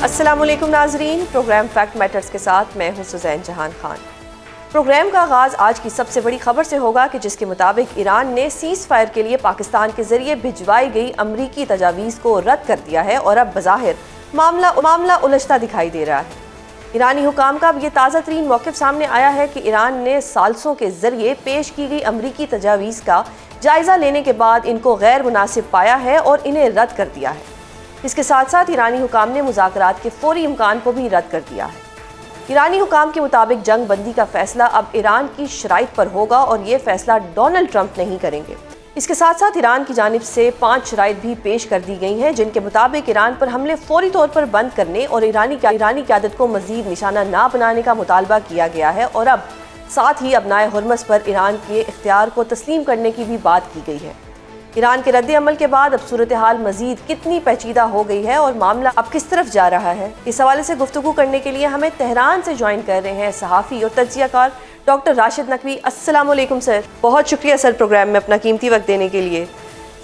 السلام علیکم ناظرین، پروگرام فیکٹ میٹرز کے ساتھ میں ہوں سزین جہان خان۔ پروگرام کا آغاز آج کی سب سے بڑی خبر سے ہوگا کہ جس کے مطابق ایران نے سیز فائر کے لیے پاکستان کے ذریعے بھجوائی گئی امریکی تجاویز کو رد کر دیا ہے اور اب بظاہر معاملہ الجھتا دکھائی دے رہا ہے۔ ایرانی حکام کا اب یہ تازہ ترین موقف سامنے آیا ہے کہ ایران نے ثالثوں کے ذریعے پیش کی گئی امریکی تجاویز کا جائزہ لینے کے بعد ان کو غیر مناسب پایا ہے اور انہیں رد کر دیا ہے۔ اس کے ساتھ ساتھ ایرانی حکام نے مذاکرات کے فوری امکان کو بھی رد کر دیا ہے۔ ایرانی حکام کے مطابق جنگ بندی کا فیصلہ اب ایران کی شرائط پر ہوگا اور یہ فیصلہ ڈونلڈ ٹرمپ نہیں کریں گے۔ اس کے ساتھ ساتھ ایران کی جانب سے 5 شرائط بھی پیش کر دی گئی ہیں جن کے مطابق ایران پر حملے فوری طور پر بند کرنے اور ایرانی قیادت کو مزید نشانہ نہ بنانے کا مطالبہ کیا گیا ہے، اور اب ساتھ ہی ابنائے ہرمز پر ایران کے اختیار کو تسلیم کرنے کی بھی بات کی گئی ہے۔ ایران کے رد عمل کے بعد اب صورتحال مزید کتنی پیچیدہ ہو گئی ہے اور معاملہ اب کس طرف جا رہا ہے، اس حوالے سے گفتگو کرنے کے لیے ہمیں تہران سے جوائن کر رہے ہیں صحافی اور تجزیہ کار ڈاکٹر راشد نقوی۔ السلام علیکم سر، بہت شکریہ سر پروگرام میں اپنا قیمتی وقت دینے کے لیے۔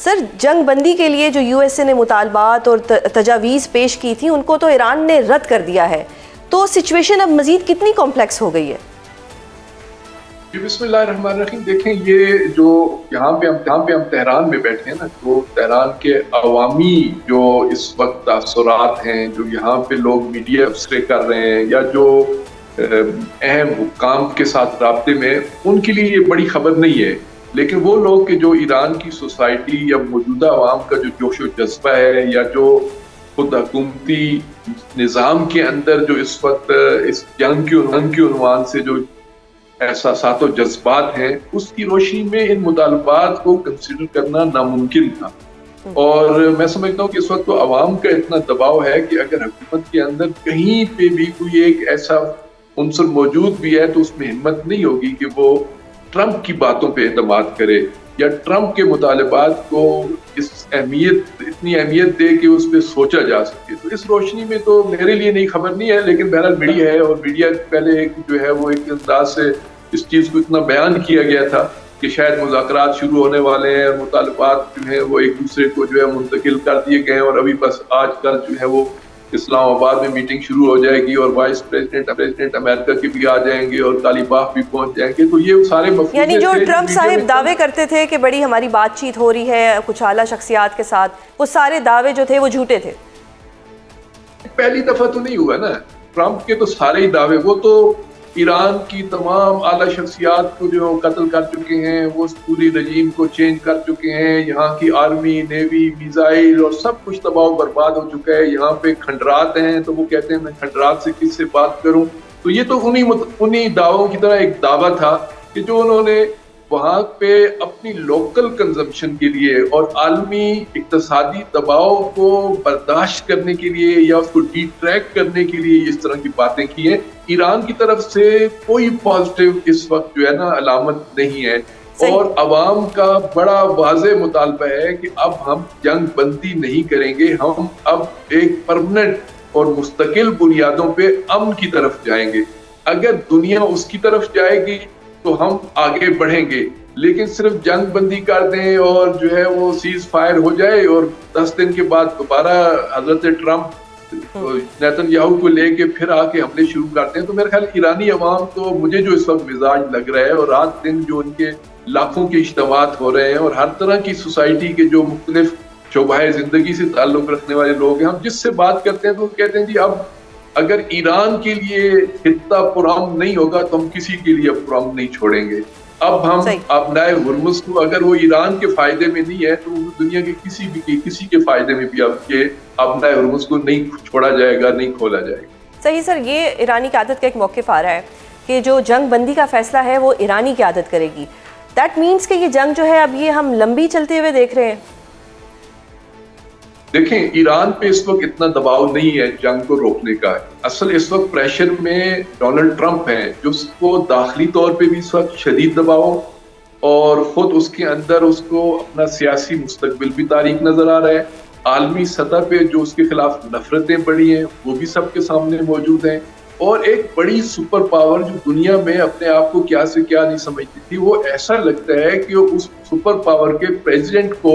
سر، جنگ بندی کے لیے جو یو ایس اے نے مطالبات اور تجاویز پیش کی تھی ان کو تو ایران نے رد کر دیا ہے، تو سچویشن اب مزید کتنی کمپلیکس ہو گئی ہے؟ بسم اللہ الرحمن الرحیم۔ دیکھیں، یہ جو یہاں پہ ہم تہران میں بیٹھے ہیں نا، تو تہران کے عوامی جو اس وقت تاثرات ہیں، جو یہاں پہ لوگ میڈیا افسرے کر رہے ہیں یا جو اہم حکام کے ساتھ رابطے میں، ان کے لیے یہ بڑی خبر نہیں ہے، لیکن وہ لوگ کہ جو ایران کی سوسائٹی یا موجودہ عوام کا جو جوش و جذبہ ہے یا جو خود حکومتی نظام کے اندر جو اس وقت اس جنگ کے عنوان سے جو احساسات و جذبات ہیں، اس کی روشنی میں ان مطالبات کو کنسیڈر کرنا ناممکن تھا۔ اور میں سمجھتا ہوں کہ اس وقت تو عوام کا اتنا دباؤ ہے کہ اگر حکومت کے اندر کہیں پہ بھی کوئی ایک ایسا عنصر موجود بھی ہے تو اس میں ہمت نہیں ہوگی کہ وہ ٹرمپ کی باتوں پہ اعتماد کرے یا ٹرمپ کے مطالبات کو اتنی اہمیت دے کہ اس پہ سوچا جا سکے۔ تو اس روشنی میں تو میرے لیے نئی خبر نہیں ہے، لیکن بہرحال میڈیا ہے، اور میڈیا پہلے جو ہے وہ ایک انداز سے اس چیز کو اتنا بیان کیا گیا تھا کہ شاید مذاکرات شروع ہونے والے ہیں اور مطالبات جو ہیں وہ ایک دوسرے کو جو ہے منتقل کر دیے گئے ہیں، اور ابھی بس آج کل جو ہے وہ اسلام آباد میں میٹنگ شروع ہو جائے گی اور وائس پریزیڈنٹ امریکہ کے بھی آ جائیں گے اور طالباف بھی پہنچ جائیں گے۔ تو یہ سارے یعنی جو ٹرمپ صاحب دعوے کرتے تھے کہ بڑی ہماری بات چیت ہو رہی ہے کچھ اعلیٰ شخصیات کے ساتھ، وہ سارے دعوے جو تھے وہ جھوٹے تھے۔ پہلی دفعہ تو نہیں ہوا نا، ٹرمپ کے تو سارے ہی دعوے، وہ تو ایران کی تمام اعلیٰ شخصیات کو جو قتل کر چکے ہیں، وہ پوری رجیم کو چینج کر چکے ہیں، یہاں کی آرمی، نیوی، میزائل اور سب کچھ تباہ و برباد ہو چکا ہے۔ یہاں پہ کھنڈرات ہیں تو وہ کہتے ہیں میں کھنڈرات سے کس سے بات کروں۔ تو یہ تو انہی دعووں کی طرح ایک دعویٰ تھا کہ جو انہوں نے وہاں پہ اپنی لوکل کنزمپشن کے لیے اور عالمی اقتصادی دباؤ کو برداشت کرنے کے لیے یا اس کو ڈی ٹریک کرنے کے لیے اس طرح کی باتیں کی ہیں۔ ایران کی طرف سے کوئی پازیٹیو اس وقت جو ہے نا علامت نہیں ہے، اور عوام کا بڑا واضح مطالبہ ہے کہ اب ہم جنگ بندی نہیں کریں گے، ہم اب ایک پرماننٹ اور مستقل بنیادوں پہ امن کی طرف جائیں گے۔ اگر دنیا اس کی طرف جائے گی تو ہم آگے بڑھیں گے، لیکن صرف جنگ بندی کر دیں اور جو ہے وہ سیز فائر ہو جائے اور 10 دن کے بعد دوبارہ حضرت ٹرمپ نیتن یاہو کو لے کے پھر آ کے حملے شروع کرتے ہیں، تو میرے خیال ایرانی عوام تو مجھے جو اس وقت مزاج لگ رہا ہے، اور رات دن جو ان کے لاکھوں کے اجتماعات ہو رہے ہیں اور ہر طرح کی سوسائٹی کے جو مختلف شعبہ زندگی سے تعلق رکھنے والے لوگ ہیں، ہم جس سے بات کرتے ہیں تو وہ کہتے ہیں جی اب اگر ایران کے لیے خطہ پرامن نہیں ہوگا تو ہم کسی کے لیے پرامن نہیں چھوڑیں گے۔ اب ہم ابنائے ہرمز کو اگر وہ ایران کے فائدے میں نہیں ہے تو دنیا کے کسی کے فائدے میں بھی اب یہ ابنائے ہرمز کو نہیں چھوڑا جائے گا، نہیں کھولا جائے گا۔ صحیح سر، یہ ایرانی قیادت کا ایک موقف آ رہا ہے کہ جو جنگ بندی کا فیصلہ ہے وہ ایرانی قیادت کرے گی۔ دیٹ مینس کہ یہ جنگ جو ہے اب یہ ہم لمبی چلتے ہوئے دیکھ رہے ہیں۔ دیکھیں، ایران پہ اس وقت اتنا دباؤ نہیں ہے جنگ کو روکنے کا، اصل اس وقت پریشر میں ڈونلڈ ٹرمپ ہیں، جس کو داخلی طور پہ بھی اس وقت شدید دباؤ اور خود اس کے اندر اس کو اپنا سیاسی مستقبل بھی تاریک نظر آ رہا ہے۔ عالمی سطح پہ جو اس کے خلاف نفرتیں بڑھی ہیں وہ بھی سب کے سامنے موجود ہیں، اور ایک بڑی سپر پاور جو دنیا میں اپنے آپ کو کیا سے کیا نہیں سمجھتی تھی، وہ ایسا لگتا ہے کہ اس سپر پاور کے پریزیڈنٹ کو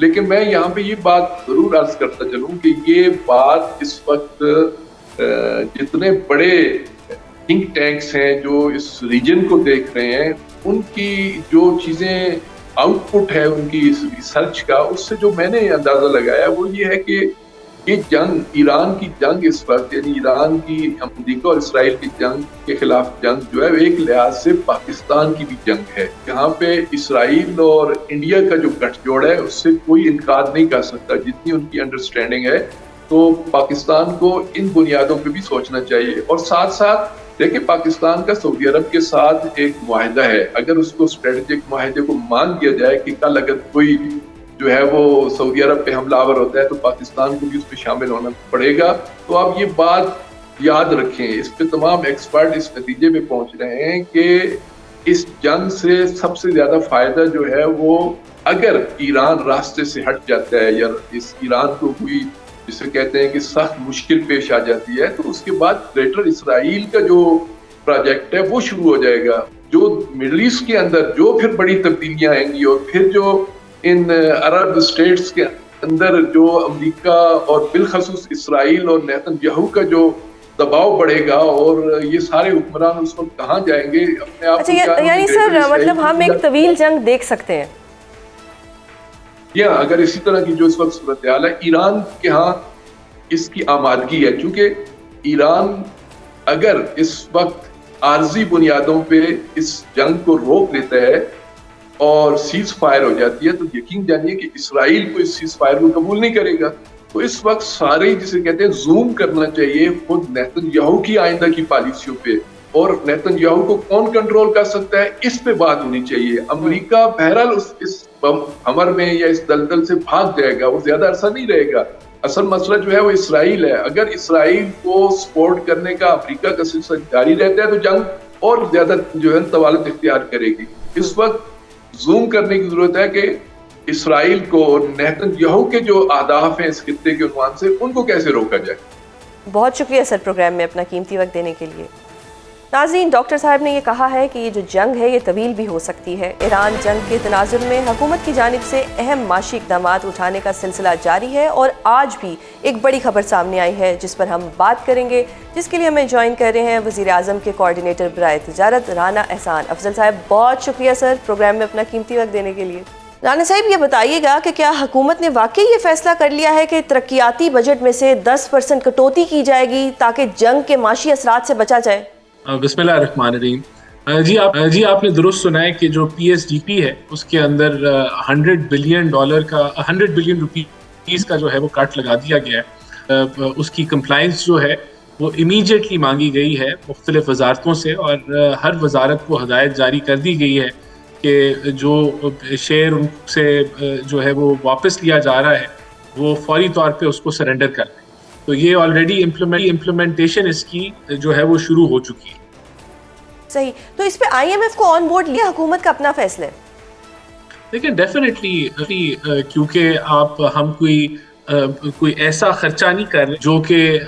لیکن میں یہاں پہ یہ بات ضرور عرض کرتا چلوں کہ یہ بات اس وقت جتنے بڑے تھنک ٹینکس ہیں جو اس ریجن کو دیکھ رہے ہیں، ان کی جو چیزیں آؤٹ پٹ ہے ان کی اس ریسرچ کا، اس سے جو میں نے اندازہ لگایا وہ یہ ہے کہ یہ جنگ، ایران کی جنگ اس وقت، یعنی ایران کی امریکہ اور اسرائیل کی جنگ کے خلاف جنگ جو ہے ایک لحاظ سے پاکستان کی بھی جنگ ہے، جہاں پہ اسرائیل اور انڈیا کا جو گٹھ جوڑ ہے اس سے کوئی انکار نہیں کر سکتا، جتنی ان کی انڈرسٹینڈنگ ہے۔ تو پاکستان کو ان بنیادوں پہ بھی سوچنا چاہیے، اور ساتھ ساتھ دیکھیں پاکستان کا سعودی عرب کے ساتھ ایک معاہدہ ہے، اگر اس کو اسٹریٹجک معاہدے کو مان دیا جائے کہ کل اگر کوئی جو ہے وہ سعودی عرب پہ حملہ آور ہوتا ہے تو پاکستان کو بھی اس پہ شامل ہونا پڑے گا۔ تو آپ یہ بات یاد رکھیں، اس پہ تمام ایکسپرٹ اس نتیجے پہ پہنچ رہے ہیں کہ اس جنگ سے سب سے زیادہ فائدہ جو ہے وہ اگر ایران راستے سے ہٹ جاتا ہے، یا اس ایران کو کوئی جسے کہتے ہیں کہ سخت مشکل پیش آ جاتی ہے، تو اس کے بعد گریٹر اسرائیل کا جو پروجیکٹ ہے وہ شروع ہو جائے گا، جو مڈل ایسٹ کے اندر جو پھر بڑی تبدیلیاں آئیں گی، اور پھر جو ان عرب اسٹیٹس کے اندر جو امریکہ اور بالخصوص اسرائیل اور نیتن یاہو کا جو دباؤ بڑھے گا، اور یہ سارے حکمران اس وقت کہاں جائیں گے اپنے آپ کو۔ یعنی سر مطلب ہم ایک طویل جنگ دیکھ سکتے ہیں؟ اگر اسی طرح کی جو اس وقت صورتحال ہے، ایران کے ہاں اس کی آمادگی ہے، چونکہ ایران اگر اس وقت عارضی بنیادوں پہ اس جنگ کو روک لیتا ہے اور سیز فائر ہو جاتی ہے، تو یقین جانیے کہ اسرائیل کو اس سیز فائر کو قبول نہیں کرے گا۔ تو اس وقت سارے جسے کہتے ہیں زوم کرنا چاہیے خود نیتن یاہو کی آئندہ کی پالیسیوں پہ، اور نیتن یاہو کو کون کنٹرول کر سکتا ہے اس پہ بات ہونی چاہیے۔ امریکہ بہرحال اس بم حمر میں یا اس دلدل سے بھاگ جائے گا، وہ زیادہ عرصہ نہیں رہے گا۔ اصل مسئلہ جو ہے وہ اسرائیل ہے، اگر اسرائیل کو سپورٹ کرنے کا امریکہ کا سلسلہ جاری رہتا ہے تو جنگ اور زیادہ جو ہے طوالت اختیار کرے گی۔ اس وقت زوم کرنے کی ضرورت ہے کہ اسرائیل کو نیتن یاہو کے جو اہداف ہیں اس خطے کے عنوان سے، ان کو کیسے روکا جائے۔ بہت شکریہ سر پروگرام میں اپنا قیمتی وقت دینے کے لیے۔ ناظرین، ڈاکٹر صاحب نے یہ کہا ہے کہ یہ جو جنگ ہے یہ طویل بھی ہو سکتی ہے۔ ایران جنگ کے تناظر میں حکومت کی جانب سے اہم معاشی اقدامات اٹھانے کا سلسلہ جاری ہے، اور آج بھی ایک بڑی خبر سامنے آئی ہے جس پر ہم بات کریں گے، جس کے لیے ہمیں جوائن کر رہے ہیں وزیر اعظم کے کوارڈینیٹر برائے تجارت رانا احسان افضل صاحب۔ بہت شکریہ سر پروگرام میں اپنا قیمتی وقت دینے کے لیے۔ رانا صاحب، یہ بتائیے گا کہ کیا حکومت نے واقعی یہ فیصلہ کر لیا ہے کہ ترقیاتی بجٹ میں سے 10% کٹوتی کی جائے گی تاکہ جنگ کے معاشی اثرات سے بچا جائے؟ بسم اللہ الرحمن الرحیم۔ جی آپ نے درست سنا ہے کہ جو پی ایس ڈی پی ہے اس کے اندر $100 بلین روپیز کا جو ہے وہ کٹ لگا دیا گیا ہے۔ اس کی کمپلائنس جو ہے وہ امیڈیٹلی مانگی گئی ہے مختلف وزارتوں سے، اور ہر وزارت کو ہدایت جاری کر دی گئی ہے کہ جو شیئر ان سے جو ہے وہ واپس لیا جا رہا ہے وہ فوری طور پہ اس کو سرنڈر کر دیں۔ تو یہ آلریڈی امپلیمنٹیشن اس کی جو ہے وہ شروع ہو چکی ہے۔ صحیح، تو اس پہ آئی ایم ایف کو آن بورڈ لیا حکومت کا اپنا فیصلہ ہے؟ لیکن ڈیفینیٹلی کیونکہ ہم کوئی ایسا خرچہ نہیں کر رہے جو کہ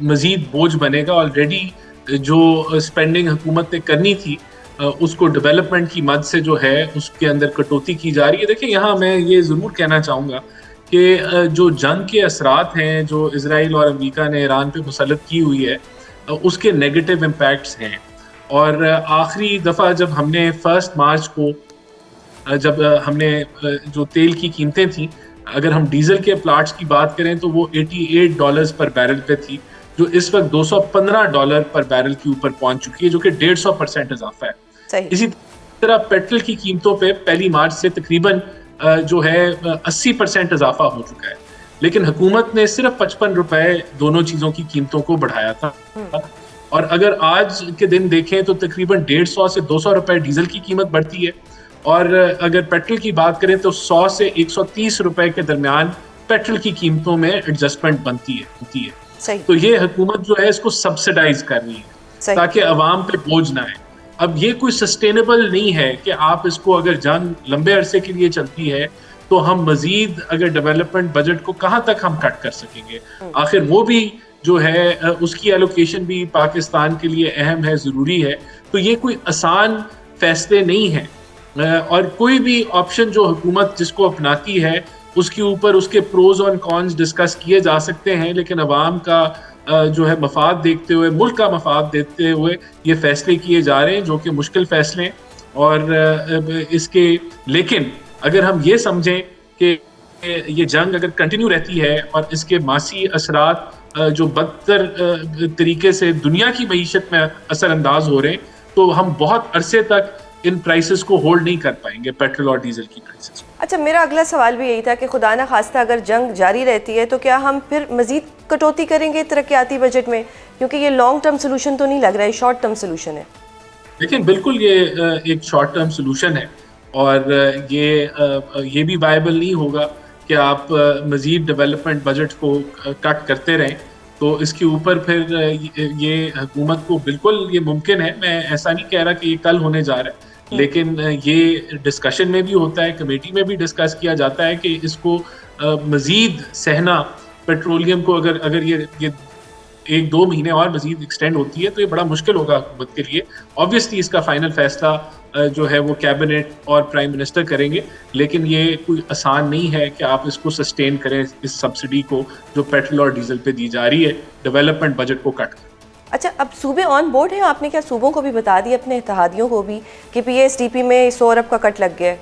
مزید بوجھ بنے گا۔ آلریڈی جو اسپینڈنگ حکومت نے کرنی تھی اس کو ڈیولپمنٹ کی مد سے جو ہے اس کے اندر کٹوتی کی جا رہی ہے۔ دیکھیں، یہاں میں یہ ضرور کہنا چاہوں گا کہ جو جنگ کے اثرات ہیں جو اسرائیل اور امریکہ نے ایران پہ مسلط کی ہوئی ہے اس کے نیگیٹو امپیکٹس ہیں، اور آخری دفعہ جب ہم نے 1 مارچ کو جب ہم نے جو تیل کی قیمتیں تھیں، اگر ہم ڈیزل کے پلاٹس کی بات کریں تو وہ $88 پر بیرل پہ تھی، جو اس وقت $215 پر بیرل کے اوپر پہنچ چکی ہے، جو کہ 150% اضافہ ہے۔ اسی طرح پیٹرول کی قیمتوں پہ 1 مارچ سے تقریباً جو ہے 80% اضافہ ہو چکا ہے، لیکن حکومت نے صرف 55 روپے دونوں چیزوں کی قیمتوں کو بڑھایا تھا، اور اگر آج کے دن دیکھیں تو تقریباً 150 سے 200 روپے ڈیزل کی قیمت بڑھتی ہے، اور اگر پیٹرول کی بات کریں تو 100 سے 130 روپے کے درمیان پیٹرول کی قیمتوں میں ایڈجسٹمنٹ بنتی ہے۔ تو یہ حکومت جو ہے اس کو سبسڈائز کر رہی ہے تاکہ عوام پہ بوجھ نہ آئے۔ اب یہ کوئی سسٹینیبل نہیں ہے کہ آپ اس کو، اگر جنگ لمبے عرصے کے لیے چلتی ہے تو ہم مزید اگر ڈیولپمنٹ بجٹ کو کہاں تک ہم کٹ کر سکیں گے؟ آخر وہ بھی جو ہے اس کی ایلوکیشن بھی پاکستان کے لیے اہم ہے، ضروری ہے۔ تو یہ کوئی آسان فیصلے نہیں ہیں، اور کوئی بھی آپشن جو حکومت جس کو اپناتی ہے اس کے اوپر اس کے پروز اور کونز ڈسکس کیے جا سکتے ہیں، لیکن عوام کا جو ہے مفاد دیکھتے ہوئے، ملک کا مفاد دیکھتے ہوئے یہ فیصلے کیے جا رہے ہیں جو کہ مشکل فیصلے ہیں. اور اس کے لیکن اگر ہم یہ سمجھیں کہ یہ جنگ اگر کنٹینیو رہتی ہے اور اس کے ماسی اثرات جو بدتر طریقے سے دنیا کی معیشت میں اثر انداز ہو رہے ہیں، تو ہم بہت عرصے تک ان پرائسز کو ہولڈ نہیں کر پائیں گے، پیٹرول اور ڈیزل کی پرائسز. اچھا، میرا اگلا سوال بھی یہی تھا کہ خدا نہ خواستہ اگر جنگ جاری رہتی ہے تو کیا ہم پھر مزید کٹوتی کریں گے ترقیاتی بجٹ میں؟ کیونکہ یہ لانگ ٹرم سولوشن تو نہیں لگ رہا ہے، شارٹ ٹرم سولوشن ہے. لیکن بالکل یہ ایک شارٹ ٹرم سولوشن ہے، اور یہ بھی وائبل نہیں ہوگا کہ آپ مزید ڈیولپمنٹ بجٹ کو کٹ کرتے رہیں. تو اس کے اوپر پھر یہ حکومت کو بالکل یہ ممکن ہے، میں ایسا نہیں کہہ رہا کہ یہ کل ہونے جا رہا ہے، لیکن یہ ڈسکشن میں بھی ہوتا ہے، کمیٹی میں بھی ڈسکس کیا جاتا ہے کہ اس کو مزید سہنا، پیٹرولیم کو اگر یہ 1-2 مہینے اور مزید ایکسٹینڈ ہوتی ہے تو یہ بڑا مشکل ہوگا حکومت کے لیے. آبویسلی اس کا فائنل فیصلہ جو ہے وہ کیبنٹ اور پرائم منسٹر کریں گے، لیکن یہ کوئی آسان نہیں ہے کہ آپ اس کو سسٹین کریں، اس سبسڈی کو جو پیٹرول اور ڈیزل پہ دی جا رہی ہے ڈیولپمنٹ بجٹ کو کٹ کریں. اچھا، اب صوبے آن بورڈ ہیں؟ آپ نے کیا صوبوں کو بھی بتا دی، اپنے اتحادیوں کو بھی، کہ پی ایس ڈی پی میں 100 ارب کا کٹ لگ گیا ہے؟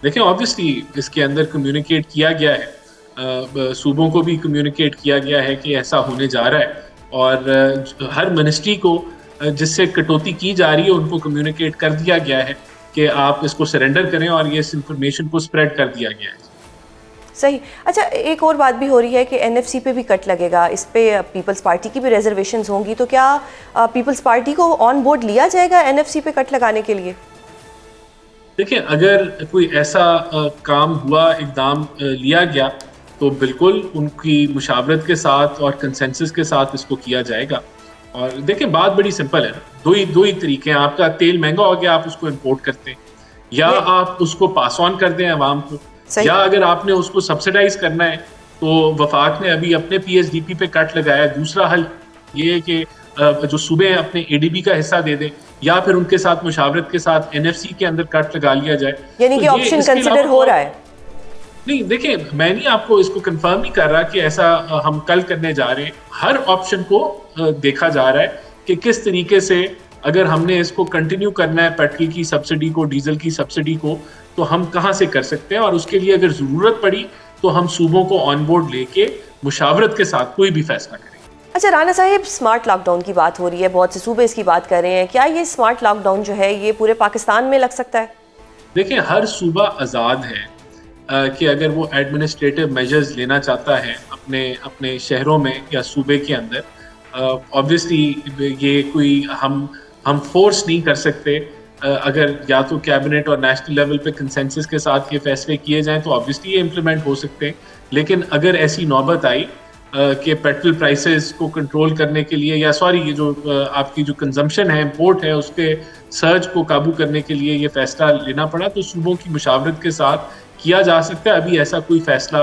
دیکھیں آبویسلی اس کے اندر کمیونیکیٹ کیا گیا ہے، صوبوں کو بھی کمیونیکیٹ کیا گیا ہے کہ ایسا ہونے جا رہا ہے، اور ہر منسٹری کو جس سے کٹوتی کی جا رہی ہے ان کو کمیونیکیٹ کر دیا گیا ہے کہ آپ اس کو سرنڈر کریں، اور یہ اس انفارمیشن کو سپریڈ کر دیا گیا ہے. صحیح. اچھا، ایک اور بات بھی ہو رہی ہے کہ این ایف سی پہ بھی کٹ لگے گا، اس پہ پیپلز پارٹی کی بھی ریزرویشنز ہوں گی، تو کیا پیپلز پارٹی کو آن بورڈ لیا جائے گا این ایف سی پہ کٹ لگانے کے لیے؟ دیکھیں اگر کوئی ایسا کام ہوا، اقدام لیا گیا، تو بالکل ان کی مشاورت کے ساتھ اور کنسنسس کے ساتھ اس کو کیا جائے گا. اور دیکھیں بات بڑی سمپل ہے، دو ہی طریقے ہیں. آپ کا تیل مہنگا ہو گیا، آپ اس کو امپورٹ کرتے ہیں، یا آپ اس کو پاس آن کر دیں عوام کو، یا اگر آپ نے اس کو سبسڈائز کرنا ہے تو وفاق نے ابھی اپنے پی ایس ڈی پی پہ کٹ لگایا. دوسرا حل یہ ہے کہ جو صوبے اپنے اے ڈی بی کا حصہ دے دیں، یا پھر ان کے ساتھ مشاورت کے ساتھ این ایف سی کے اندر کٹ لگا لیا جائے. یعنی کہ آپشن کنسیڈر ہو رہا ہے؟ نہیں، دیکھیں میں نہیں آپ کو اس کو کنفرم نہیں کر رہا کہ ایسا ہم کل کرنے جا رہے ہیں. ہر آپشن کو دیکھا جا رہا ہے کہ کس طریقے سے اگر ہم نے اس کو کنٹینیو کرنا ہے، پیٹرول کی سبسڈی کو، ڈیزل کی سبسڈی کو، تو ہم کہاں سے کر سکتے ہیں، اور اس کے لیے اگر ضرورت پڑی تو ہم صوبوں کو آن بورڈ لے کے مشاورت کے ساتھ کوئی بھی فیصلہ کریں. اچھا رانا صاحب، اسمارٹ لاک ڈاؤن کی بات ہو رہی ہے، بہت سے صوبے اس کی بات کر رہے ہیں، کیا یہ اسمارٹ لاک ڈاؤن جو ہے یہ پورے پاکستان میں لگ سکتا ہے؟ دیکھیں ہر صوبہ آزاد ہے کہ اگر وہ ایڈمنسٹریٹو میجرز لینا چاہتا ہے اپنے شہروں میں یا صوبے کے اندر. آبویسلی یہ کوئی ہم فورس نہیں کر سکتے. اگر یا تو کیبنٹ اور نیشنل لیول پہ کنسنسس کے ساتھ یہ فیصلے کیے جائیں تو آبویسلی یہ امپلیمنٹ ہو سکتے ہیں. لیکن اگر ایسی نوبت آئی کہ پیٹرول پرائسز کو کنٹرول کرنے کے لیے، یا یہ جو آپ کی جو کنزمپشن ہے، امپورٹ ہے، اس کے سرج کو قابو کرنے کے لیے یہ فیصلہ لینا پڑا، تو صوبوں کی مشاورت کے ساتھ کیا جا سکتا ہے. ابھی ایسا کوئی فیصلہ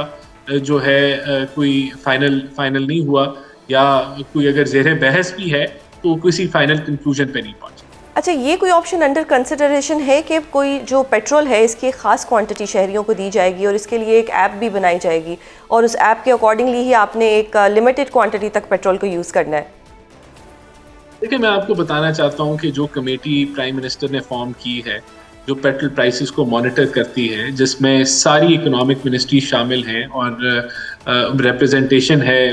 جو ہے کوئی فائنل نہیں ہوا، یا کوئی اگر زیر بحث بھی ہے تو کسی فائنل کنکلوژن پہ نہیں پہنچا. اچھا، یہ کوئی آپشن انڈر کنسیڈریشن ہے کہ کوئی جو پیٹرول ہے اس کی خاص کوانٹٹی شہریوں کو دی جائے گی، اور اس کے لیے ایک ایپ بھی بنائی جائے گی، اور اس ایپ کے اکارڈنگلی ہی آپ نے ایک لمیٹڈ کوانٹٹی تک پیٹرول کو یوز کرنا ہے؟ دیکھیں میں آپ کو بتانا چاہتا ہوں کہ جو کمیٹی پرائم منسٹر نے فارم کی ہے، جو پیٹرول پرائسز کو مانیٹر کرتی ہے، جس میں ساری اکنامک منسٹری شامل ہیں اور ریپرزنٹیشن ہے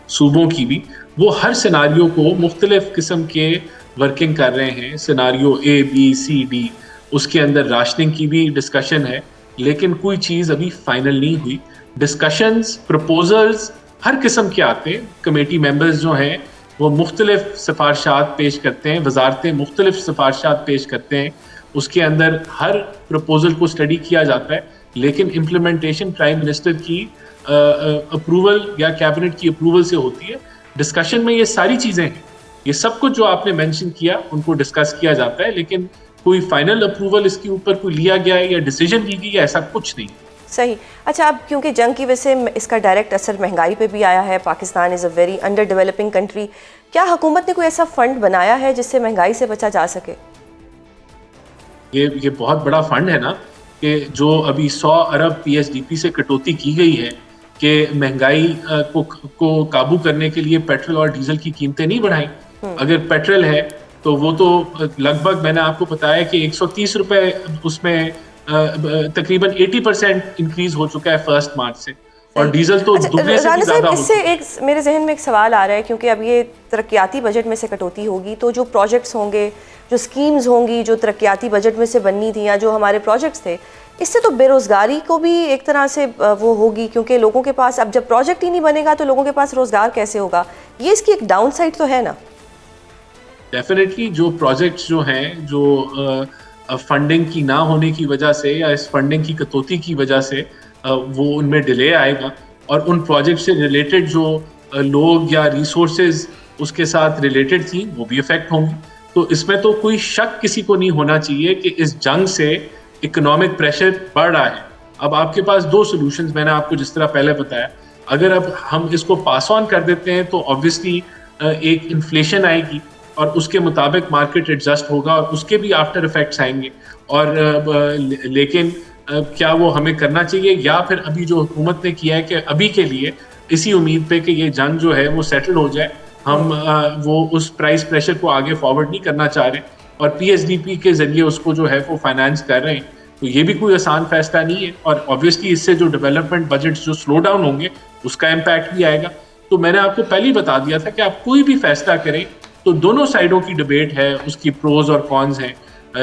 صوبوں کی بھی، وہ ہر سیناریو کو مختلف قسم کے ورکنگ کر رہے ہیں. سیناریو اے بی سی ڈی، اس کے اندر راشننگ کی بھی ڈسکشن ہے، لیکن کوئی چیز ابھی فائنل نہیں ہوئی. ڈسکشنز، پروپوزلز ہر قسم کے آتے ہیں. کمیٹی ممبرز جو ہیں وہ مختلف سفارشات پیش کرتے ہیں، وزارتیں مختلف سفارشات پیش کرتے ہیں. اس کے اندر ہر پروپوزل کو اسٹڈی کیا جاتا ہے، لیکن امپلیمنٹیشن پرائم منسٹر کی اپروول یا کیبنٹ کی اپروول سے ہوتی ہے. ڈسکشن میں یہ ساری چیزیں ہیں، یہ سب کچھ جو آپ نے مینشن کیا ان کو ڈسکس کیا جاتا ہے، لیکن کوئی فائنل اپروول اس کے اوپر کوئی لیا گیا ہے یا ڈیسیژن لی گئی ہے، ایسا کچھ نہیں. صحیح. اچھا، اب کیونکہ جنگ کی وجہ سے اس کا ڈائریکٹ اثر مہنگائی پہ بھی آیا ہے، Pakistan is a very under developing country, کیا حکومت نے کوئی ایسا فنڈ بنایا ہے جس سے مہنگائی سے بچا جا سکے؟ یہ بہت بڑا فنڈ ہے نا، کہ جو ابھی 100 ارب PSDP سے کٹوتی کی گئی ہے کہ مہنگائی کو قابو کرنے کے لیے پیٹرول اور ڈیزل کی قیمتیں نہیں بڑھائیں. اگر پیٹرول ہے تو وہ تو لگ بھگ میں نے آپ کو بتایا کہ 130 روپے اس میں تقریباً 80% انکریز ہو چکا ہے 1 مارچ سے, اور ڈیزل تو دگنے سے بھی زیادہ. اس سے ایک میرے ذہن میں ایک سوال آ رہا ہے, کیونکہ اب یہ ترقیاتی بجٹ میں سے کٹوتی ہوگی تو جو پروجیکٹس ہوں گے, جو اسکیمز ہوں گی جو ترقیاتی بجٹ میں سے بننی تھیں یا جو ہمارے پروجیکٹس تھے, اس سے تو بے روزگاری کو بھی ایک طرح سے وہ ہوگی, کیونکہ لوگوں کے پاس اب جب پروجیکٹ ہی نہیں بنے گا تو لوگوں کے پاس روزگار کیسے ہوگا. یہ اس کی ایک ڈاؤن سائڈ تو ہے نا. ڈیفینیٹلی جو پروجیکٹس جو ہیں جو فنڈنگ کی نہ ہونے کی وجہ سے یا اس فنڈنگ کی کٹوتی کی وجہ سے وہ ان میں ڈیلے آئے گا, اور ان پروجیکٹ سے ریلیٹڈ جو لوگ یا ریسورسز اس کے ساتھ ریلیٹڈ تھیں وہ بھی افیکٹ ہوں گی. تو اس میں تو کوئی شک کسی کو نہیں ہونا چاہیے کہ اس جنگ سے اکنامک پریشر بڑھ رہا ہے. اب آپ کے پاس 2 سولوشنز میں نے آپ کو جس طرح پہلے بتایا, اگر اب ہم اس کو پاس آن کر دیتے ہیں تو آبویسلی ایک انفلیشن آئے گی اور اس کے مطابق مارکیٹ ایڈجسٹ ہوگا اور اس کے بھی آفٹر افیکٹس آئیں گے. اور لیکن کیا وہ ہمیں کرنا چاہیے, یا پھر ابھی جو حکومت نے کیا ہے کہ ابھی کے لیے اسی امید پہ کہ یہ جنگ جو ہے وہ سیٹل ہو جائے, ہم وہ اس پرائز پریشر کو آگے فارورڈ نہیں کرنا چاہ رہے اور PSDP کے ذریعے اس کو جو ہے وہ فائنانس کر رہے ہیں, تو یہ بھی کوئی آسان فیصلہ نہیں ہے. اور آبویسلی اس سے جو ڈیولپمنٹ بجٹس جو سلو ڈاؤن ہوں گے اس کا امپیکٹ بھی آئے گا. تو میں نے آپ کو پہلے ہی بتا دیا تھا کہ آپ کوئی بھی فیصلہ کریں تو دونوں سائڈوں کی ڈبیٹ ہے, اس کی پروز اور کونز ہیں,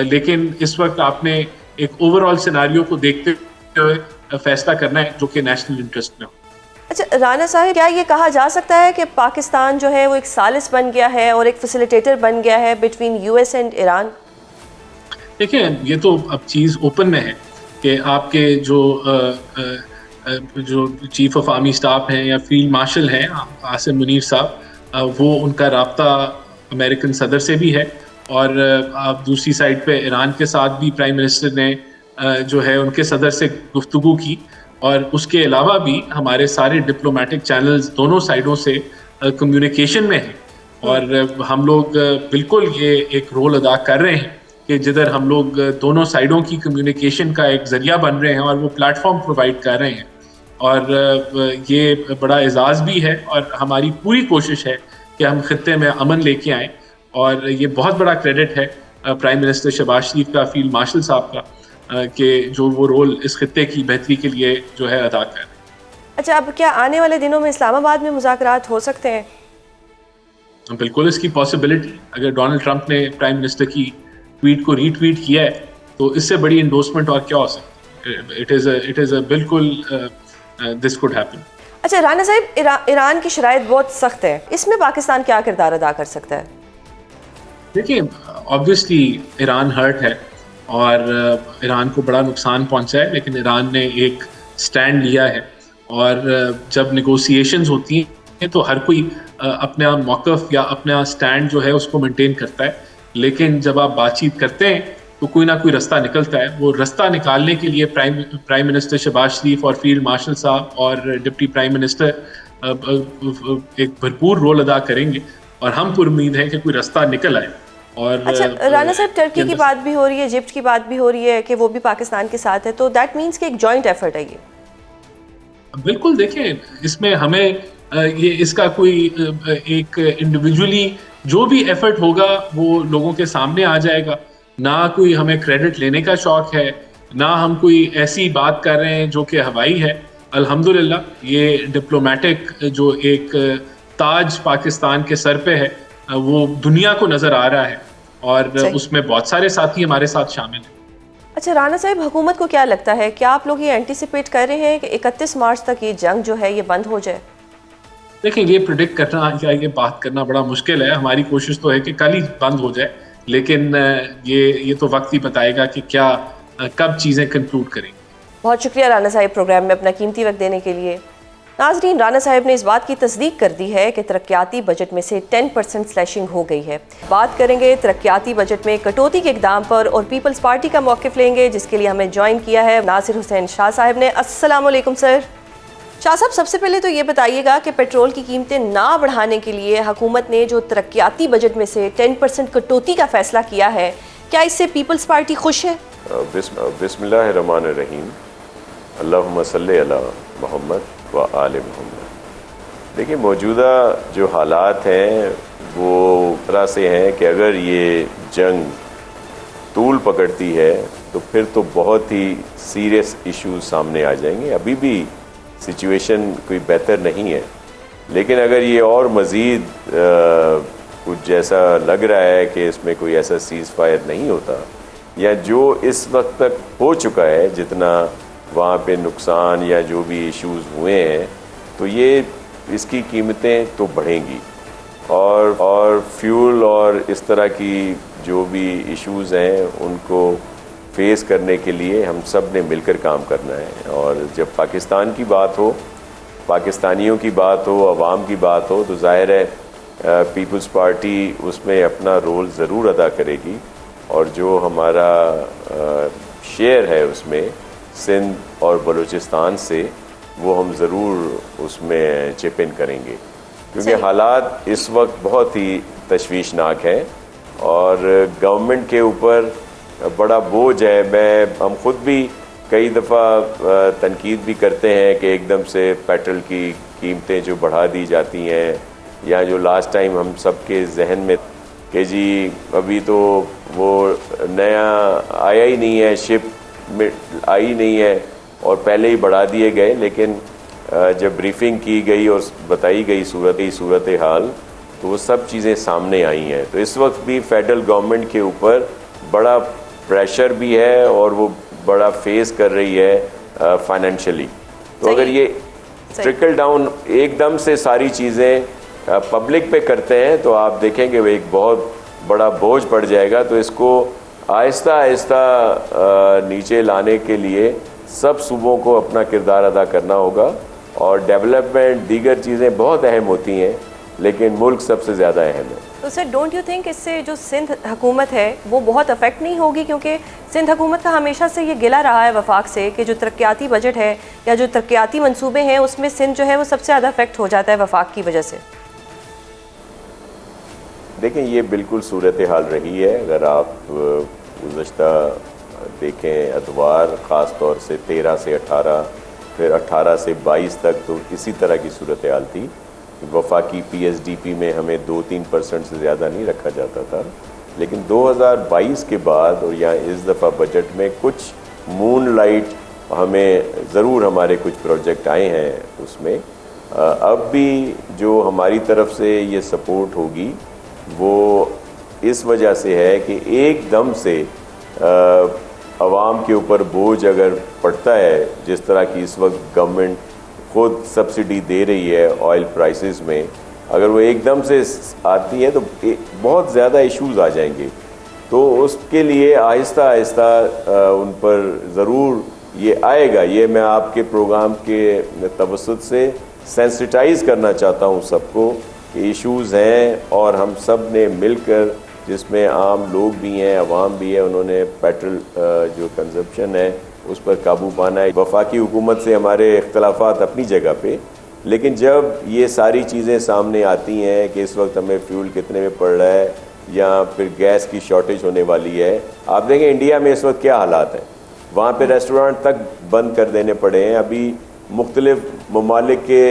لیکن اس وقت آپ نے ایک اوور آل سیناریو کو دیکھتے ہوئے فیصلہ کرنا ہے جو کہ نیشنل انٹرسٹ میں ہو. اچھا رانا صاحب, کیا یہ کہا جا سکتا ہے کہ پاکستان جو ہے وہ ایک ثالث بن گیا ہے اور ایک فیسیلیٹیٹر بن گیا ہے بٹوین US اینڈ ایران؟ دیکھیں یہ تو اب چیز اوپن میں ہے کہ آپ کے جو چیف آف آرمی اسٹاف ہیں یا فیلڈ مارشل ہیں عاصم منیر صاحب, وہ ان کا رابطہ امریکن صدر سے بھی ہے, اور آپ دوسری سائڈ پہ ایران کے ساتھ بھی پرائم منسٹر نے جو ہے ان کے صدر سے گفتگو کی, اور اس کے علاوہ بھی ہمارے سارے ڈپلومیٹک چینلز دونوں سائڈوں سے کمیونیکیشن میں ہیں, اور ہم لوگ بالکل یہ ایک رول ادا کر رہے ہیں کہ جدھر ہم لوگ دونوں سائڈوں کی کمیونیکیشن کا ایک ذریعہ بن رہے ہیں اور وہ پلیٹ فارم پرووائڈ کر رہے ہیں. اور یہ بڑا اعزاز بھی ہے اور ہماری پوری کوشش ہے کہ ہم خطے میں امن لے کے آئیں, اور یہ بہت بڑا کریڈٹ ہے پرائم منسٹر شہباز شریف کا, فیلڈ مارشل صاحب کا, کہ جو وہ رول اس خطے کی بہتری کے لیے جو ہے ادا کر رہے ہیں. اچھا, اب کیا آنے والے دنوں میں اسلام آباد میں مذاکرات ہو سکتے ہیں؟ بالکل اس کی پاسبلٹی, اگر ڈونلڈ ٹرمپ نے پرائم منسٹر کی ٹویٹ کو ری ٹویٹ کیا ہے تو اس سے بڑی انڈورسمنٹ اور کیا ہو سکتی ہے. اٹ از اے بالکل دس کوڈ ہیپن. اچھا رانا صاحب, ایران کی شرائط بہت سخت ہے, اس میں پاکستان کیا کردار ادا کر سکتا ہے؟ دیکھیے آبویسلی ایران ہرٹ ہے اور ایران کو بڑا نقصان پہنچا ہے, لیکن ایران نے ایک سٹینڈ لیا ہے, اور جب نیگوسیشنز ہوتی ہیں تو ہر کوئی اپنا موقف یا اپنا سٹینڈ جو ہے اس کو مینٹین کرتا ہے, لیکن جب آپ بات چیت کرتے ہیں تو کوئی نہ کوئی رستہ نکلتا ہے. وہ رستہ نکالنے کے لیے پرائم منسٹر شہباز شریف اور فیلڈ مارشل صاحب اور ڈپٹی پرائم منسٹر ایک بھرپور رول ادا کریں گے, اور ہم پر امید ہے کہ کوئی رستہ نکل آئے. اور اچھا رانا صاحب, ٹرکی کی بات بھی ہو رہی ہے, ایجپٹ کی بات بھی ہو رہی ہے کہ وہ بھی پاکستان کے ساتھ ہے, تو دیٹ مینس کہ ایک جوائنٹ ایفرٹ ہے یہ. بالکل, دیکھیں اس میں ہمیں یہ اس کا کوئی ایک انڈیویجولی جو بھی ایفرٹ ہوگا وہ لوگوں کے سامنے آ جائے گا. نہ کوئی ہمیں کریڈٹ لینے کا شوق ہے, نہ ہم کوئی ایسی بات کر رہے ہیں جو کہ ہوائی ہے. الحمدللہ یہ ڈپلومیٹک جو ایک تاج پاکستان کے سر پہ ہے وہ دنیا کو نظر آ رہا ہے, اور اس میں بہت سارے ساتھی ہمارے ساتھ شامل ہیں. اچھا رانا صاحب, حکومت کو کیا لگتا ہے, کیا آپ لوگ یہ اینٹیسپیٹ کر رہے ہیں کہ 31 مارچ تک یہ جنگ جو ہے یہ بند ہو جائے؟ دیکھیں یہ پریڈکٹ کرنا یا یہ بات کرنا بڑا مشکل ہے. ہماری کوشش تو ہے کہ کل ہی بند ہو جائے, لیکن یہ تو وقت ہی بتائے گا کہ کیا کب چیزیں کنکلوڈ کریں. بہت شکریہ رانا صاحب پروگرام میں اپنا قیمتی وقت دینے کے لیے. ناظرین, رانا صاحب نے اس بات کی تصدیق کر دی ہے کہ ترقیاتی بجٹ میں سے 10% سلیشنگ ہو گئی ہے. بات کریں گے ترقیاتی بجٹ میں کٹوتی کے اقدام پر, اور پیپلز پارٹی کا موقف لیں گے جس کے لیے ہمیں جوائن کیا ہے ناصر حسین شاہ صاحب نے. السلام علیکم سر. شاہ صاحب, سب سے پہلے تو یہ بتائیے گا کہ پیٹرول کی قیمتیں نہ بڑھانے کے لیے حکومت نے جو ترقیاتی بجٹ میں سے 10% کٹوتی کا فیصلہ کیا ہے, کیا اس سے پیپلز پارٹی خوش ہے؟ بسم اللہ الرحمن الرحیم، اللہم صلی علی محمد و آل محمد۔ دیکھیں موجودہ جو حالات ہیں وہ طرح سے ہیں کہ اگر یہ جنگ طول پکڑتی ہے تو پھر تو بہت ہی سیریس ایشوز سامنے آ جائیں گے۔ ابھی بھی سچویشن کوئی بہتر نہیں ہے، لیکن اگر یہ اور مزید کچھ جیسا لگ رہا ہے کہ اس میں کوئی ایسا سیز فائر نہیں ہوتا، یا جو اس وقت تک ہو چکا ہے جتنا وہاں پہ نقصان یا جو بھی ایشوز ہوئے ہیں، تو یہ اس کی قیمتیں تو بڑھیں گی، اور فیول اور اس طرح کی جو بھی ایشوز ہیں ان کو فیس کرنے کے لیے ہم سب نے مل کر کام کرنا ہے۔ اور جب پاکستان کی بات ہو، پاکستانیوں کی بات ہو، عوام کی بات ہو، تو ظاہر ہے پیپلز پارٹی اس میں اپنا رول ضرور ادا کرے گی، اور جو ہمارا شیئر ہے اس میں سندھ اور بلوچستان سے، وہ ہم ضرور اس میں چپ ان کریں گے، کیونکہ حالات اس وقت بہت ہی تشویشناک ہیں اور گورنمنٹ کے اوپر بڑا بوجھ ہے۔ ہم خود بھی کئی دفعہ تنقید بھی کرتے ہیں کہ ایک دم سے پیٹرول کی قیمتیں جو بڑھا دی جاتی ہیں، یا جو لاسٹ ٹائم ہم سب کے ذہن میں کہ جی ابھی تو وہ نیا آیا ہی نہیں ہے، شپ میں آئی نہیں ہے اور پہلے ہی بڑھا دیے گئے، لیکن جب بریفنگ کی گئی اور بتائی گئی صورت حال تو وہ سب چیزیں سامنے آئی ہیں۔ تو اس وقت بھی فیڈرل گورنمنٹ کے اوپر بڑا پریشر بھی ہے اور وہ بڑا فیس کر رہی ہے فائنینشلی۔ تو اگر یہ ٹرکل ڈاؤن ایک دم سے ساری چیزیں پبلک پہ کرتے ہیں تو آپ دیکھیں کہ وہ ایک بہت بڑا بوجھ پڑ جائے گا۔ تو اس کو آہستہ آہستہ نیچے لانے کے لیے سب صوبوں کو اپنا کردار ادا کرنا ہوگا، اور ڈیولپمنٹ دیگر چیزیں بہت اہم ہوتی ہیں لیکن ملک سب سے زیادہ اہم ہے۔ تو سر ڈونٹ یو تھنک اس سے جو سندھ حکومت ہے وہ بہت افیکٹ نہیں ہوگی، کیونکہ سندھ حکومت کا ہمیشہ سے یہ گلہ رہا ہے وفاق سے کہ جو ترقیاتی بجٹ ہے یا جو ترقیاتی منصوبے ہیں اس میں سندھ جو ہے وہ سب سے زیادہ افیکٹ ہو جاتا ہے وفاق کی وجہ سے؟ دیکھیں یہ بالکل صورتحال رہی ہے۔ اگر آپ گزشتہ دیکھیں ادوار، خاص طور سے 13 سے 18، پھر 18 سے 22 تک، تو اسی طرح کی صورتحال تھی۔ وفاقی پی ایس ڈی پی میں ہمیں 2-3% سے زیادہ نہیں رکھا جاتا تھا، لیکن 2022 کے بعد اور یہاں اس دفعہ بجٹ میں کچھ مون لائٹ ہمیں ضرور ہمارے کچھ پروجیکٹ آئے ہیں اس میں۔ اب بھی جو ہماری طرف سے یہ سپورٹ ہوگی وہ اس وجہ سے ہے کہ ایک دم سے عوام کے اوپر بوجھ اگر پڑتا ہے، جس طرح کی اس وقت گورنمنٹ خود سبسڈی دے رہی ہے آئل پرائسز میں، اگر وہ ایک دم سے آتی ہے تو بہت زیادہ ایشوز آ جائیں گے۔ تو اس کے لیے آہستہ آہستہ ان پر ضرور یہ آئے گا۔ یہ میں آپ کے پروگرام کے توسط سے سینسٹائز کرنا چاہتا ہوں سب کو کہ ایشوز ہیں، اور ہم سب نے مل کر، جس میں عام لوگ بھی ہیں، عوام بھی ہے، انہوں نے پیٹرول جو کنزمپشن ہے اس پر قابو پانا ہے۔ وفاقی حکومت سے ہمارے اختلافات اپنی جگہ پہ، لیکن جب یہ ساری چیزیں سامنے آتی ہیں کہ اس وقت ہمیں فیول کتنے میں پڑ رہا ہے یا پھر گیس کی شارٹیج ہونے والی ہے، آپ دیکھیں انڈیا میں اس وقت کیا حالات ہیں، وہاں پہ ریسٹورانٹ تک بند کر دینے پڑے ہیں۔ ابھی مختلف ممالک کے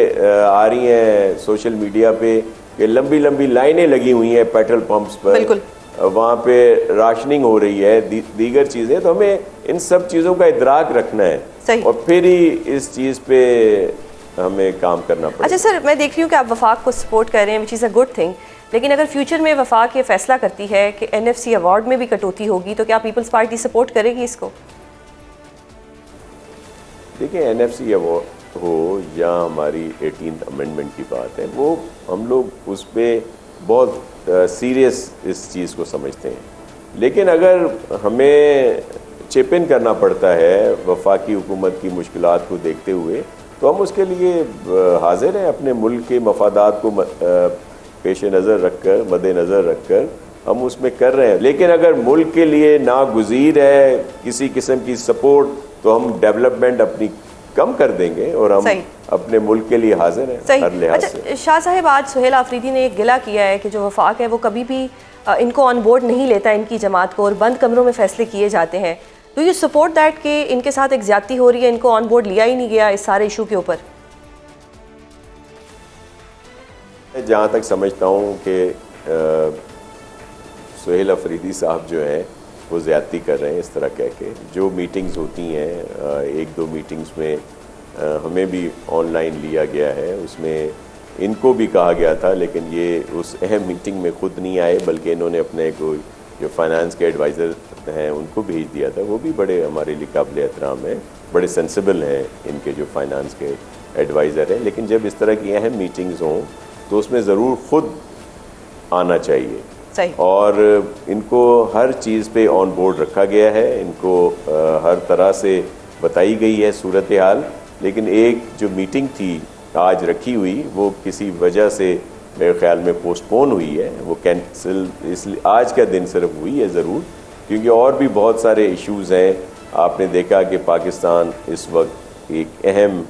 آ رہی ہیں سوشل میڈیا پہ کہ لمبی لمبی لائنیں لگی ہوئی ہیں پیٹرول پمپس پر، وہاں پہ راشننگ ہو رہی ہے، دیگر چیزیں۔ تو ہمیں ان سب چیزوں کا ادراک رکھنا ہے اور پھر ہی اس چیز پہ ہمیں کام کرنا پڑے۔ اچھا سر، میں دیکھ رہی ہوں کہ آپ وفاق کو سپورٹ کر رہے ہیں، وچ از اے گڈ تھنگ، لیکن اگر فیوچر میں وفاق یہ فیصلہ کرتی ہے کہ NFC ایوارڈ میں بھی کٹوتی ہوگی تو کیا پیپلز پارٹی سپورٹ کرے گی اس کو؟ دیکھیں NFC ایوارڈ ہو یا ہماری 18th امینڈمنٹ کی بات ہے، وہ ہم لوگ اس پہ بہت سیریس اس چیز کو سمجھتے ہیں، لیکن اگر ہمیں چپ ان کرنا پڑتا ہے وفاقی حکومت کی مشکلات کو دیکھتے ہوئے تو ہم اس کے لیے حاضر ہیں۔ اپنے ملک کے مفادات کو پیش نظر رکھ کر، مد نظر رکھ کر ہم اس میں کر رہے ہیں، لیکن اگر ملک کے لیے ناگزیر ہے کسی قسم کی سپورٹ تو ہم ڈیولپمنٹ اپنی کم کر دیں گے اور ہم اپنے ملک کے لیے حاضر ہیں ہر لحاظ سے۔ شاہ صاحب، آج سہیل آفریدی نے ایک گلہ کیا ہے کہ جو وفاق ہے وہ کبھی بھی ان کو آن بورڈ نہیں لیتا، ان کی جماعت کو، اور بند کمروں میں فیصلے کیے جاتے ہیں۔ ڈو یو سپورٹ دیٹ کہ ان کے ساتھ ایک زیادتی ہو رہی ہے, ان کو آن بورڈ لیا ہی نہیں گیا اس سارے ایشو کے اوپر؟ جہاں تک سمجھتا ہوں کہ سہیل افریدی صاحب جو ہیں وہ زیادتی کر رہے ہیں اس طرح کہہ کے. جو میٹنگز ہوتی ہیں, ایک دو میٹنگز میں ہمیں بھی آن لائن لیا گیا ہے, اس میں ان کو بھی کہا گیا تھا, لیکن یہ اس اہم میٹنگ میں خود نہیں آئے بلکہ انہوں نے اپنے کوئی جو فائنانس کے ایڈوائزر ہیں ان کو بھیج دیا تھا. وہ بھی بڑے ہمارے لیے قابل احترام ہیں, بڑے سینسیبل ہیں ان کے جو فائنانس کے ایڈوائزر ہیں. لیکن جب اس طرح کی اہم میٹنگز ہوں تو اس میں ضرور خود آنا چاہیے. صحیح. اور ان کو ہر چیز پہ آن بورڈ رکھا گیا ہے, ان کو ہر طرح سے بتائی گئی ہے صورتحال. لیکن ایک جو میٹنگ تھی آج رکھی ہوئی وہ کسی وجہ سے میرے خیال میں پوسٹ پون ہوئی ہے, وہ کینسل اس لیے آج کا دن صرف ہوئی ہے ضرور, کیونکہ اور بھی بہت سارے ایشوز ہیں. آپ نے دیکھا کہ پاکستان اس وقت ایک اہم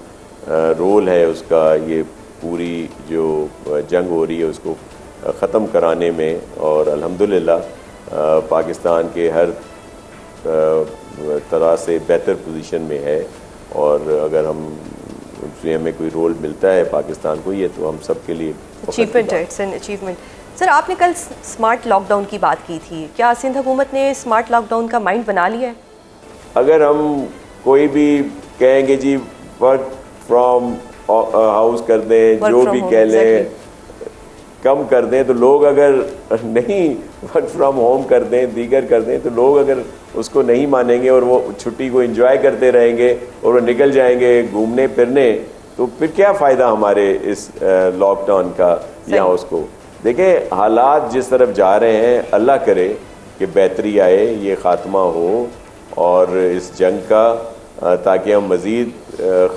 رول ہے اس کا, یہ پوری جو جنگ ہو رہی ہے اس کو ختم کرانے میں, اور الحمدللہ پاکستان کے ہر طرح سے بہتر پوزیشن میں ہے. اور اگر ہمیں کوئی رول ملتا ہے پاکستان کو, یہ تو ہم سب کے لیے اچیومنٹ ہے, اٹس این اچیومنٹ. سر آپ نے کل اسمارٹ لاک ڈاؤن کی بات کی تھی, کیا سندھ حکومت نے اسمارٹ لاک ڈاؤن کا مائنڈ بنا لیا ہے؟ اگر ہم کوئی بھی کہیں گے جی ورک فرام ہاؤس کر دیں, جو بھی کہہ لیں کم کر دیں, تو لوگ اگر نہیں ورک فرام ہوم کر دیں, دیگر کر دیں, تو لوگ اگر اس کو نہیں مانیں گے اور وہ چھٹی کو انجوائے کرتے رہیں گے اور وہ نکل جائیں گے گھومنے پھرنے, تو پھر کیا فائدہ ہمارے اس لاک ڈاؤن کا یا اس کو. دیکھیں حالات جس طرف جا رہے ہیں, اللہ کرے کہ بہتری آئے, یہ خاتمہ ہو اور اس جنگ کا, تاکہ ہم مزید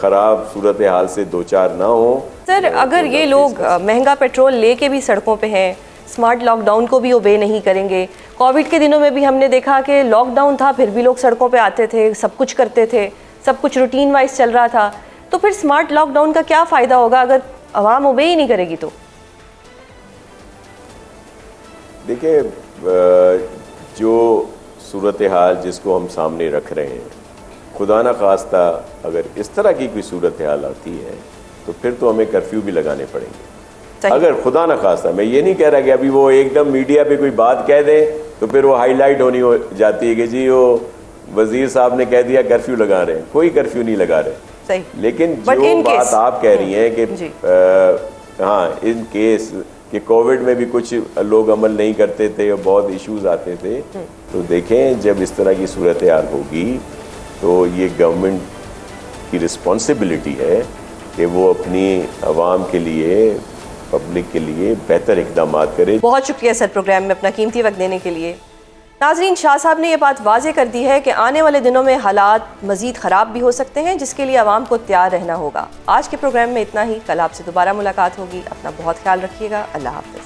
خراب صورتحال سے دوچار نہ ہوں. سر اگر یہ لوگ مہنگا پیٹرول لے کے بھی سڑکوں پہ ہیں, اسمارٹ لاک ڈاؤن کو بھی اوبے نہیں کریں گے, کووڈ کے دنوں میں بھی ہم نے دیکھا کہ لاک ڈاؤن تھا پھر بھی لوگ سڑکوں پہ آتے تھے, سب کچھ کرتے تھے, سب کچھ روٹین وائز چل رہا تھا, تو پھر اسمارٹ لاک ڈاؤن کا کیا فائدہ ہوگا اگر عوام اوبے ہی نہیں کرے گی؟ تو دیکھیں جو صورتحال جس کو ہم سامنے رکھ رہے ہیں, خدا نہ خواستہ اگر اس طرح کی کوئی صورتحال آتی ہے تو پھر تو ہمیں کرفیو بھی لگانے پڑیں گے. اگر خدا نہ خواستہ, میں یہ نہیں کہہ رہا کہ ابھی وہ ایک دم میڈیا پہ کوئی بات کہہ دیں تو پھر وہ ہائی لائٹ ہونی ہو جاتی ہے کہ جی وہ وزیر صاحب نے کہہ دیا کرفیو لگا رہے ہیں. کوئی کرفیو نہیں لگا رہے. لیکن جو بات آپ کہہ رہی ہیں کہ ہاں ان کیس کہ کووڈ میں بھی کچھ لوگ عمل نہیں کرتے تھے اور بہت ایشوز آتے تھے, تو دیکھیں جب اس طرح کی صورتحال ہوگی تو یہ گورنمنٹ کی رسپانسبلٹی ہے کہ وہ اپنی عوام کے لیے, پبلک کے لیے بہتر اقدامات کرے. بہت شکریہ سر پروگرام میں اپنا قیمتی وقت دینے کے لیے. ناظرین, شاہ صاحب نے یہ بات واضح کر دی ہے کہ آنے والے دنوں میں حالات مزید خراب بھی ہو سکتے ہیں, جس کے لیے عوام کو تیار رہنا ہوگا. آج کے پروگرام میں اتنا ہی, کل آپ سے دوبارہ ملاقات ہوگی. اپنا بہت خیال رکھیے گا. اللہ حافظ.